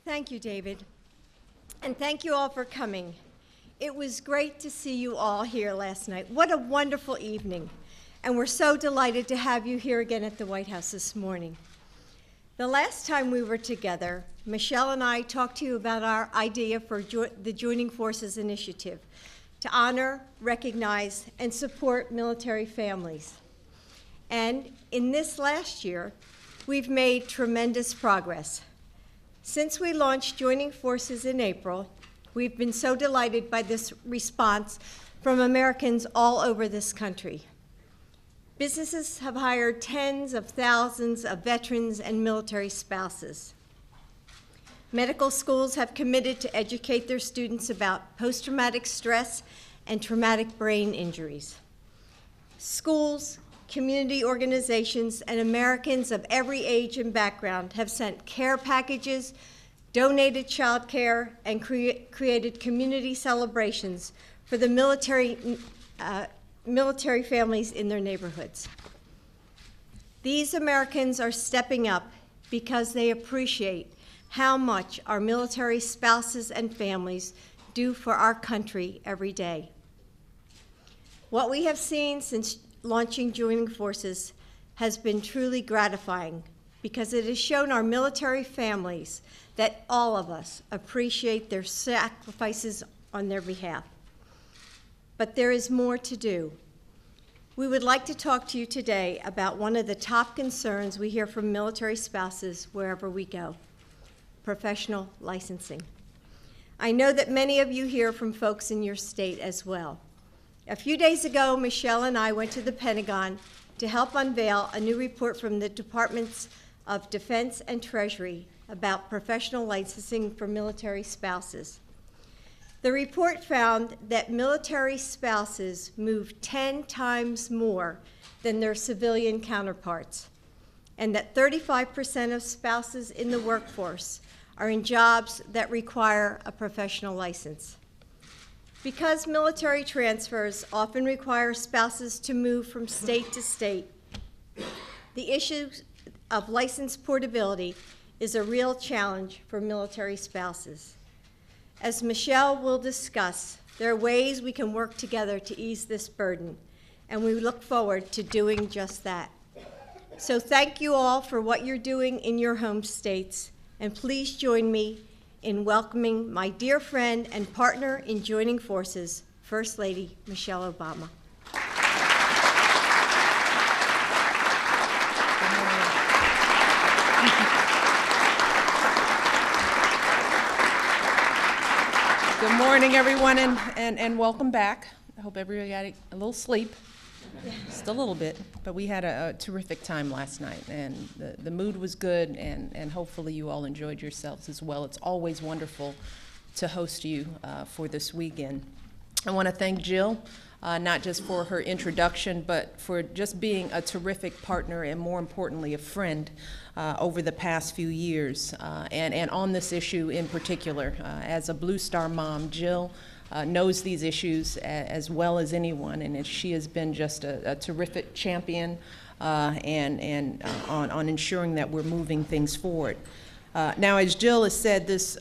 Thank you, David. And thank you all for coming. It was great to see you all here last night. What a wonderful evening. And we're so delighted to have you here again at the White House this morning. The last time we were together, Michelle and I talked to you about our idea for the Joining Forces Initiative to honor, recognize, and support military families. And in this last year, we've made tremendous progress. Since we launched Joining Forces in April, we've been so delighted by this response from Americans all over this country. Businesses have hired tens of thousands of veterans and military spouses. Medical schools have committed to educate their students about post-traumatic stress and traumatic brain injuries. Schools, community organizations, and Americans of every age and background have sent care packages, donated child care, and created community celebrations for the military families in their neighborhoods. These Americans are stepping up because they appreciate how much our military spouses and families do for our country every day. What we have seen since launching Joining Forces has been truly gratifying because it has shown our military families that all of us appreciate their sacrifices on their behalf. But there is more to do. We would like to talk to you today about one of the top concerns we hear from military spouses wherever we go: professional licensing. I know that many of you hear from folks in your state as well. A few days ago, Michelle and I went to the Pentagon to help unveil a new report from the Departments of Defense and Treasury about professional licensing for military spouses. The report found that military spouses move 10 times more than their civilian counterparts, and that 35% of spouses in the workforce are in jobs that require a professional license. Because military transfers often require spouses to move from state to state, the issue of license portability is a real challenge for military spouses. As Michelle will discuss, there are ways we can work together to ease this burden, and we look forward to doing just that. So thank you all for what you're doing in your home states, and please join me in welcoming my dear friend and partner in Joining Forces, First Lady Michelle Obama. Good morning, everyone, and welcome back. I hope everybody got a little sleep, just a little bit, but we had a terrific time last night, and the mood was good, and hopefully you all enjoyed yourselves as well. It's always wonderful to host you for this weekend. I want to thank Jill, not just for her introduction, but for just being a terrific partner and, more importantly, a friend over the past few years, and on this issue in particular. As a Blue Star mom, Jill knows these issues as well as anyone, and she has been just a terrific champion and on ensuring that we're moving things forward. Now, as Jill has said, this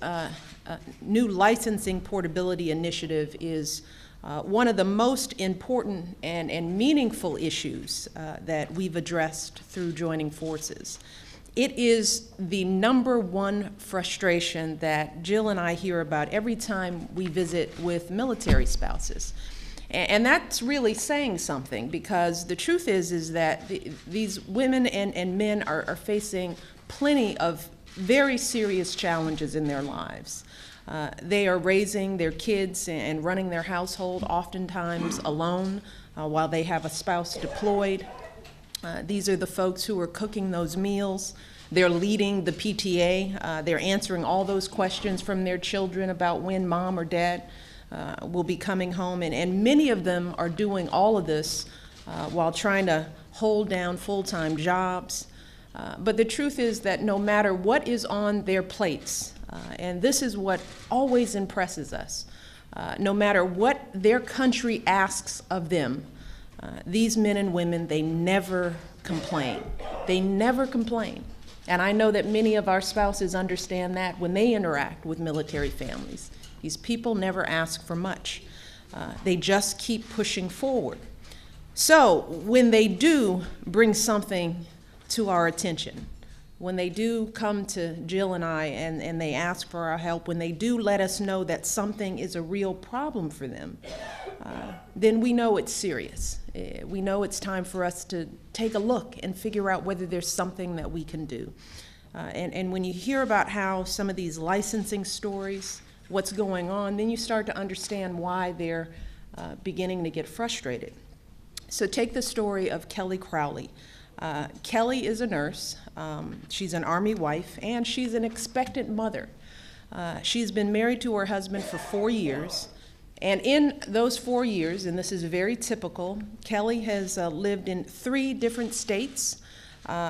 new licensing portability initiative is one of the most important and meaningful issues that we've addressed through Joining Forces. It is the number one frustration that Jill and I hear about every time we visit with military spouses. And that's really saying something, because the truth is that these women and men are facing plenty of very serious challenges in their lives. They are raising their kids and running their household oftentimes alone while they have a spouse deployed. These are the folks who are cooking those meals. They're leading the PTA. They're answering all those questions from their children about when mom or dad will be coming home. And many of them are doing all of this while trying to hold down full-time jobs. But the truth is that no matter what is on their plates, and this is what always impresses us, no matter what their country asks of them, these men and women, they never complain. They never complain. And I know that many of our spouses understand that when they interact with military families. These people never ask for much. They just keep pushing forward. So when they do bring something to our attention, when they do come to Jill and I and they ask for our help, when they do let us know that something is a real problem for them, then we know it's serious. We know it's time for us to take a look and figure out whether there's something that we can do. And when you hear about how some of these licensing stories, what's going on, then you start to understand why they're beginning to get frustrated. So take the story of Kelly Crowley. Kelly is a nurse. She's an Army wife, and she's an expectant mother. She's been married to her husband for 4 years, and in those 4 years, and this is very typical, Kelly has lived in 3 different states,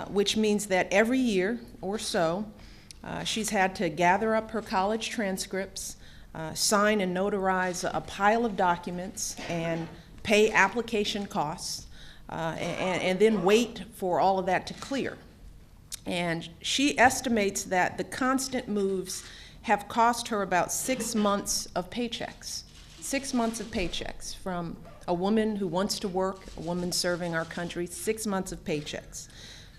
which means that every year or so, she's had to gather up her college transcripts, sign and notarize a pile of documents, and pay application costs, and then wait for all of that to clear. And she estimates that the constant moves have cost her about 6 months of paychecks. 6 months of paychecks from a woman who wants to work, a woman serving our country, 6 months of paychecks.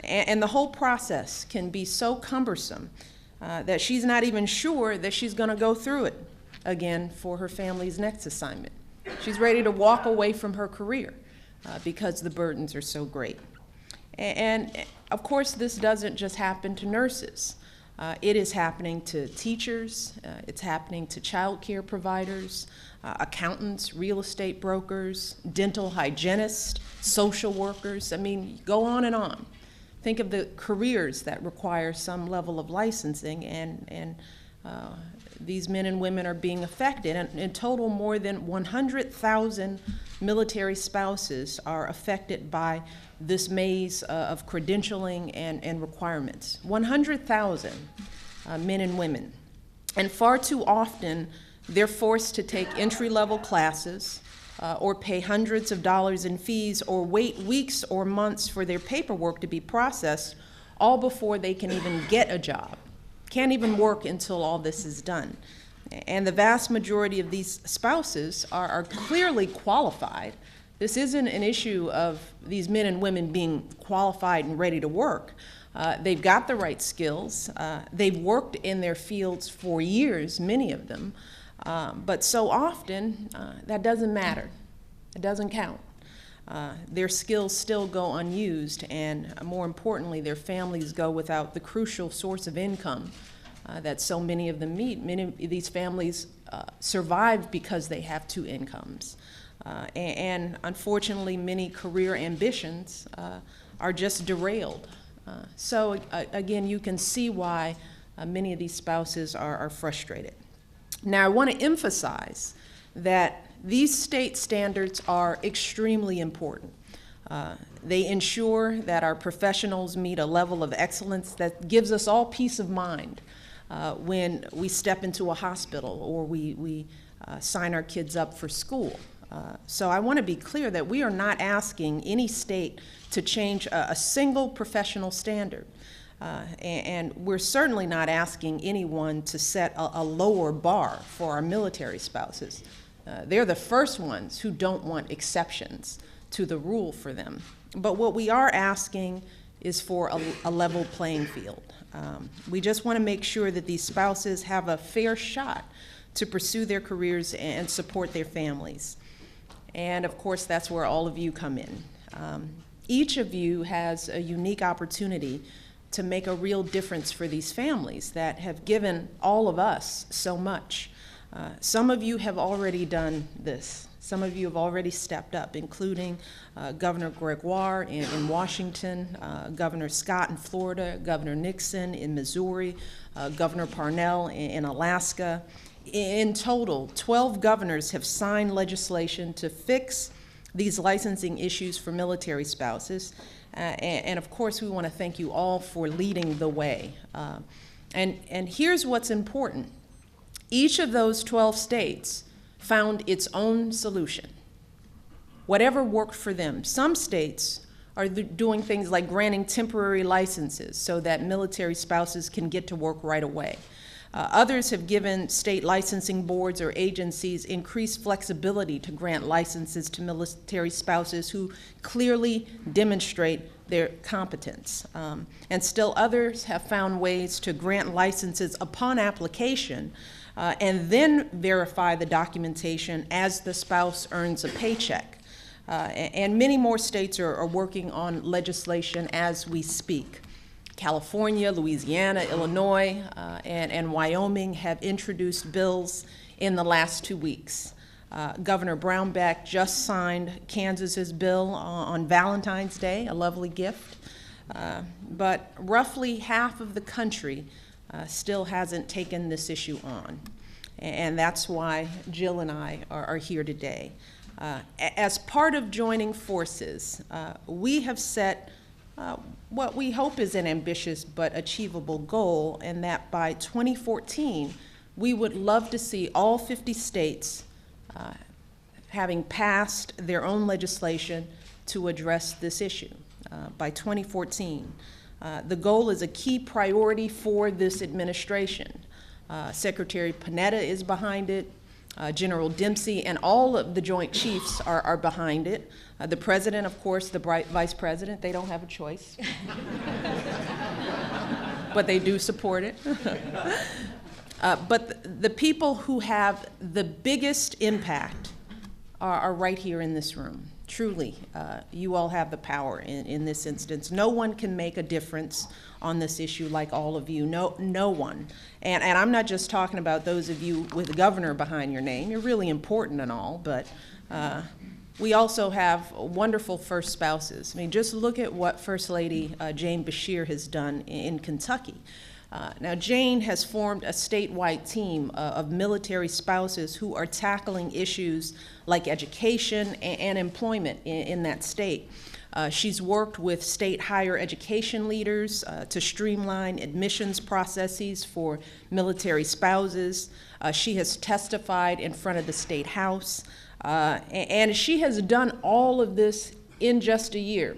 And the whole process can be so cumbersome that she's not even sure that she's going to go through it again for her family's next assignment. She's ready to walk away from her career because the burdens are so great. And of course, this doesn't just happen to nurses. It is happening to teachers, it's happening to child care providers, accountants, real estate brokers, dental hygienists, social workers. I mean, go on and on. Think of the careers that require some level of licensing, and these men and women are being affected. And in total, more than 100,000 military spouses are affected by this maze of credentialing and requirements. 100,000 men and women. And far too often, they're forced to take entry-level classes or pay hundreds of dollars in fees or wait weeks or months for their paperwork to be processed, all before they can even get a job. Can't even work until all this is done. And the vast majority of these spouses are clearly qualified. This isn't an issue of these men and women being qualified and ready to work. They've got the right skills. They've worked in their fields for years, many of them. But so often, that doesn't matter. It doesn't count. Their skills still go unused, and more importantly, their families go without the crucial source of income that so many of them meet. Many of these families survive because they have 2 incomes. And unfortunately, many career ambitions are just derailed. So again, you can see why many of these spouses are frustrated. Now, I want to emphasize that these state standards are extremely important. They ensure that our professionals meet a level of excellence that gives us all peace of mind when we step into a hospital or we sign our kids up for school. So I want to be clear that we are not asking any state to change a single professional standard. And we're certainly not asking anyone to set a lower bar for our military spouses. They're the first ones who don't want exceptions to the rule for them. But what we are asking is for a level playing field. We just want to make sure that these spouses have a fair shot to pursue their careers and support their families. And of course, that's where all of you come in. Each of you has a unique opportunity to make a real difference for these families that have given all of us so much. Some of you have already done this. Some of you have already stepped up, including Governor Gregoire in Washington, Governor Scott in Florida, Governor Nixon in Missouri, Governor Parnell in Alaska. In total, 12 governors have signed legislation to fix these licensing issues for military spouses. And of course, we want to thank you all for leading the way. And here's what's important. Each of those 12 states found its own solution, whatever worked for them. Some states are doing things like granting temporary licenses so that military spouses can get to work right away. Others have given state licensing boards or agencies increased flexibility to grant licenses to military spouses who clearly demonstrate their competence. And still others have found ways to grant licenses upon application and then verify the documentation as the spouse earns a paycheck. And many more states are working on legislation as we speak. California, Louisiana, Illinois, and Wyoming have introduced bills in the last 2 weeks. Governor Brownback just signed Kansas's bill on Valentine's Day, a lovely gift. But roughly half of the country still hasn't taken this issue on. And that's why Jill and I are here today. As part of joining forces, we have set what we hope is an ambitious but achievable goal, and that by 2014, we would love to see all 50 states having passed their own legislation to address this issue by 2014. The goal is a key priority for this administration. Secretary Panetta is behind it. General Dempsey and all of the Joint Chiefs are behind it. The President, of course, the Vice President, they don't have a choice. But they do support it. But the people who have the biggest impact are right here in this room. Truly, you all have the power in this instance. No one can make a difference on this issue like all of you. No one. And I'm not just talking about those of you with the governor behind your name. You're really important and all, but we also have wonderful first spouses. I mean, just look at what First Lady Jane Beshear has done in Kentucky. Now, Jane has formed a statewide team of military spouses who are tackling issues like education and employment in that state. She's worked with state higher education leaders to streamline admissions processes for military spouses. She has testified in front of the State House, and she has done all of this in just a year.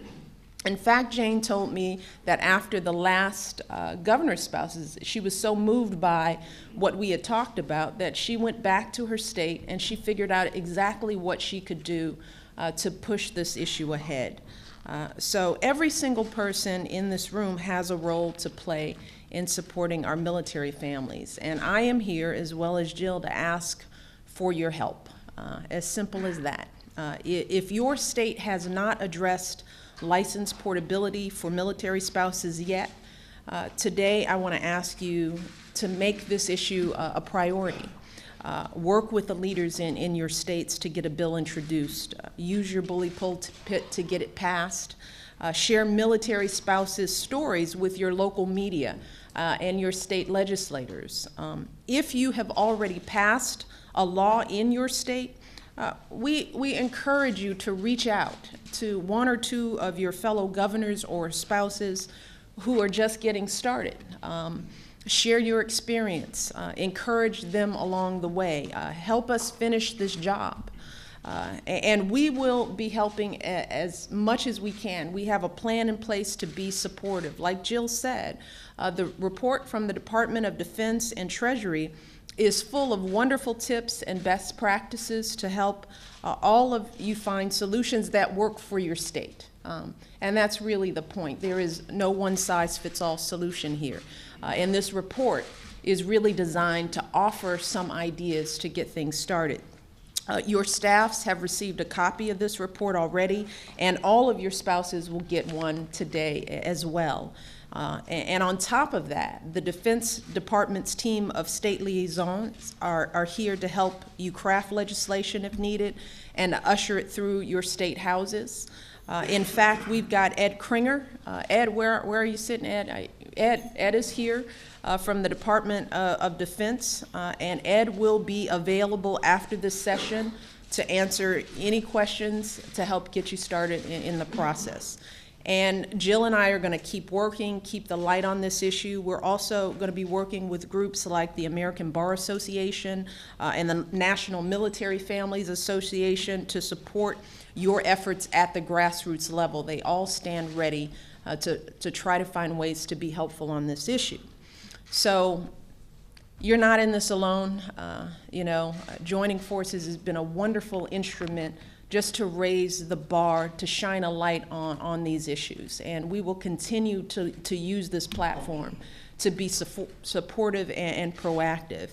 In fact, Jane told me that after the last governor's spouses, she was so moved by what we had talked about that she went back to her state and she figured out exactly what she could do to push this issue ahead. So every single person in this room has a role to play in supporting our military families. And I am here, as well as Jill, to ask for your help. As simple as that. If your state has not addressed license portability for military spouses yet, today I want to ask you to make this issue a priority. Work with the leaders in your states to get a bill introduced. Use your bully pulpit to get it passed. Share military spouses' stories with your local media and your state legislators. If you have already passed a law in your state, we encourage you to reach out to one or two of your fellow governors or spouses who are just getting started. Share your experience, encourage them along the way, help us finish this job. And we will be helping as much as we can. We have a plan in place to be supportive. Like Jill said, the report from the Department of Defense and Treasury is full of wonderful tips and best practices to help all of you find solutions that work for your state. And that's really the point. There is no one-size-fits-all solution here. And this report is really designed to offer some ideas to get things started. Your staffs have received a copy of this report already, and all of your spouses will get one today as well. And on top of that, the Defense Department's team of state liaisons are here to help you craft legislation if needed and usher it through your state houses. In fact, we've got Ed Kringer. Ed, where are you sitting, Ed? Ed is here from the Department of Defense, and Ed will be available after this session to answer any questions to help get you started in the process. And Jill and I are going to keep working, keep the light on this issue. We're also going to be working with groups like the American Bar Association and the National Military Families Association to support your efforts at the grassroots level. They all stand ready to try to find ways to be helpful on this issue. So you're not in this alone. Joining forces has been a wonderful instrument just to raise the bar, to shine a light on these issues. And we will continue to use this platform to be supportive and proactive.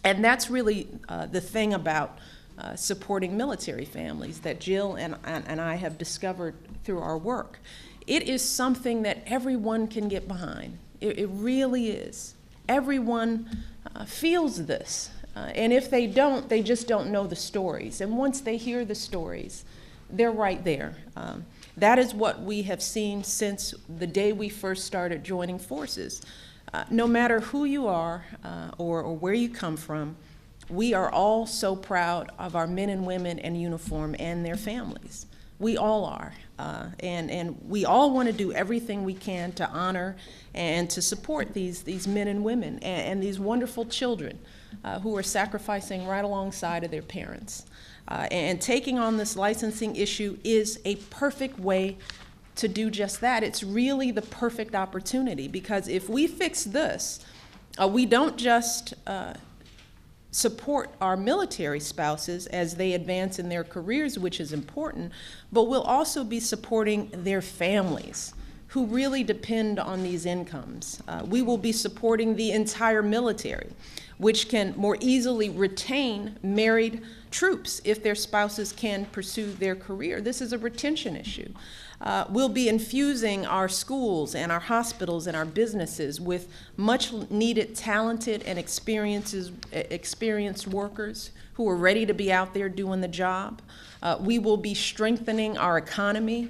And that's really the thing about supporting military families that Jill and I have discovered through our work. It is something that everyone can get behind. It really is. Everyone feels this. And if they don't, they just don't know the stories. And once they hear the stories, they're right there. That is what we have seen since the day we first started joining forces. No matter who you are or where you come from, we are all so proud of our men and women in uniform and their families. We all are. And we all want to do everything we can to honor and to support these men and women and these wonderful children who are sacrificing right alongside of their parents. And taking on this licensing issue is a perfect way to do just that. It's really the perfect opportunity, because if we fix this, we don't just support our military spouses as they advance in their careers, which is important, but we'll also be supporting their families who really depend on these incomes. We will be supporting the entire military, which can more easily retain married troops if their spouses can pursue their career. This is a retention issue. We'll be infusing our schools and our hospitals and our businesses with much needed talented and experienced workers who are ready to be out there doing the job. We will be strengthening our economy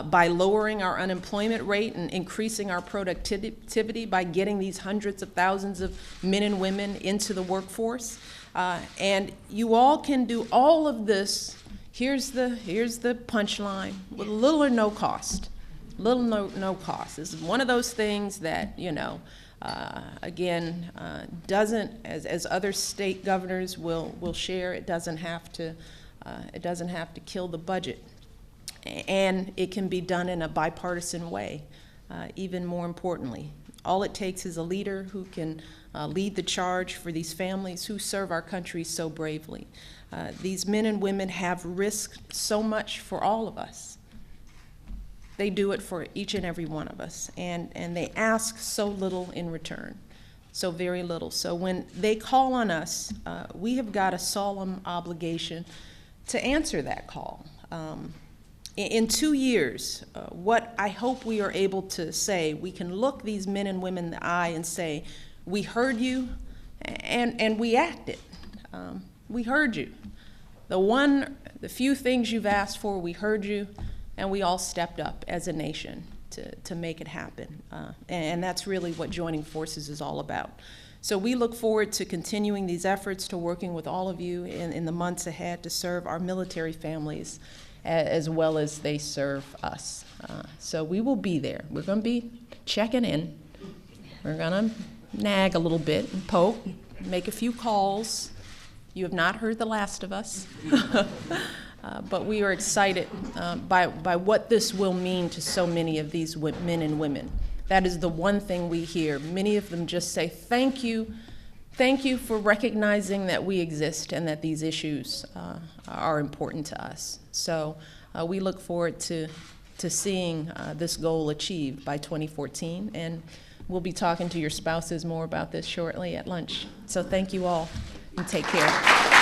by lowering our unemployment rate and increasing our productivity by getting these hundreds of thousands of men and women into the workforce. And you all can do all of this. Here's the punchline, with little or no cost. Little no cost. This is one of those things that, doesn't, as other state governors will share, it doesn't have to kill the budget. And it can be done in a bipartisan way, even more importantly. All it takes is a leader who can lead the charge for these families who serve our country so bravely. These men and women have risked so much for all of us. They do it for each and every one of us, and they ask so little in return, so very little. So when they call on us, we have got a solemn obligation to answer that call. In 2 years, what I hope we are able to say, we can look these men and women in the eye and say, we heard you, and we acted. We heard you. The few things you've asked for, we heard you, and we all stepped up as a nation to make it happen. And that's really what joining forces is all about. So we look forward to continuing these efforts, to working with all of you in the months ahead to serve our military families as well as they serve us. So we will be there. We're going to be checking in. We're going to nag a little bit and poke, make a few calls. You have not heard the last of us. But we are excited by what this will mean to so many of these men and women. That is the one thing we hear. Many of them just say, thank you for recognizing that we exist and that these issues are important to us. So we look forward to seeing this goal achieved by 2014, and we'll be talking to your spouses more about this shortly at lunch. So thank you all, and take care.